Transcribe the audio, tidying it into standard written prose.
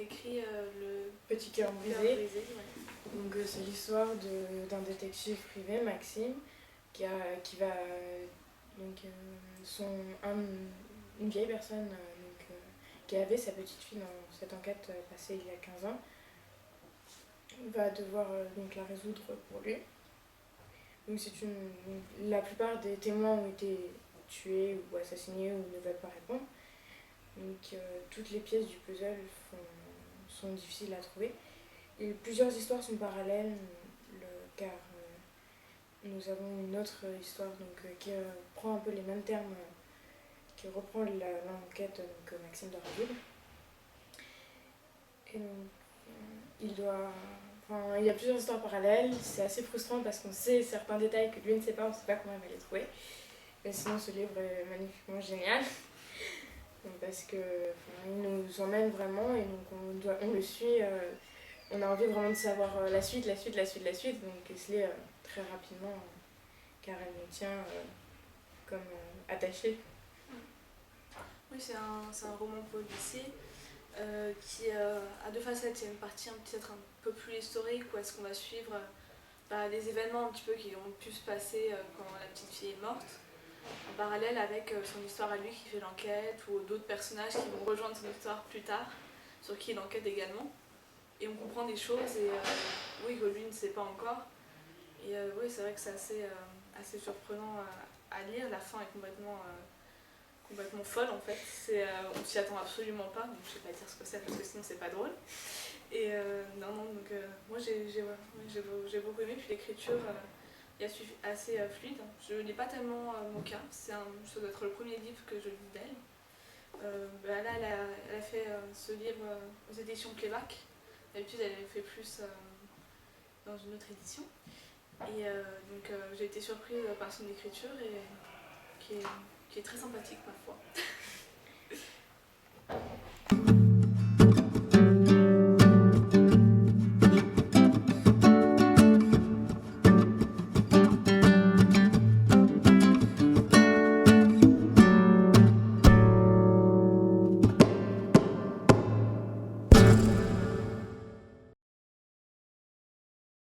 écrit Le Petit cœur Cœur brisé. brisé. Ouais. Donc c'est l'histoire d'un détective privé, Maxime, qui va donc une vieille personne qui avait sa petite fille dans cette enquête passée il y a 15 ans, va devoir donc la résoudre pour lui. Donc la plupart des témoins ont été tués ou assassinés ou ne veulent pas répondre. Donc toutes les pièces du puzzle sont difficiles à trouver. Et plusieurs histoires sont parallèles, car nous avons une autre histoire qui prend un peu les mêmes termes, qui reprend l'enquête que Maxime doit résoudre. Et donc, il y a plusieurs histoires parallèles, c'est assez frustrant parce qu'on sait certains détails que lui ne sait pas, on ne sait pas comment il va les trouver. Mais sinon, ce livre est magnifiquement génial. Parce qu'il nous emmène vraiment et donc on le suit. On a envie vraiment de savoir la suite. Donc il se lit très rapidement car elle nous tient comme attachés. Oui, c'est un roman policier qui a deux facettes. Il y a une partie peut-être un peu plus historique où est-ce qu'on va suivre les événements un petit peu qui ont pu se passer quand la petite fille est morte. En parallèle avec son histoire à lui qui fait l'enquête ou d'autres personnages qui vont rejoindre son histoire plus tard, sur qui il enquête également. Et on comprend des choses que lui ne sait pas encore. Et oui, c'est vrai que c'est assez surprenant à lire. La fin est complètement folle en fait. On s'y attend absolument pas, donc je vais pas dire ce que c'est parce que sinon c'est pas drôle. Et donc moi j'ai beaucoup aimé, puis l'écriture est assez fluide. Je lis pas tellement Moka, ça doit être le premier livre que je lis d'elle. Là elle a fait ce livre aux éditions Clévac. D'habitude elle avait fait plus dans une autre édition. Et donc j'ai été surprise par son écriture et qui est très sympathique ma foi.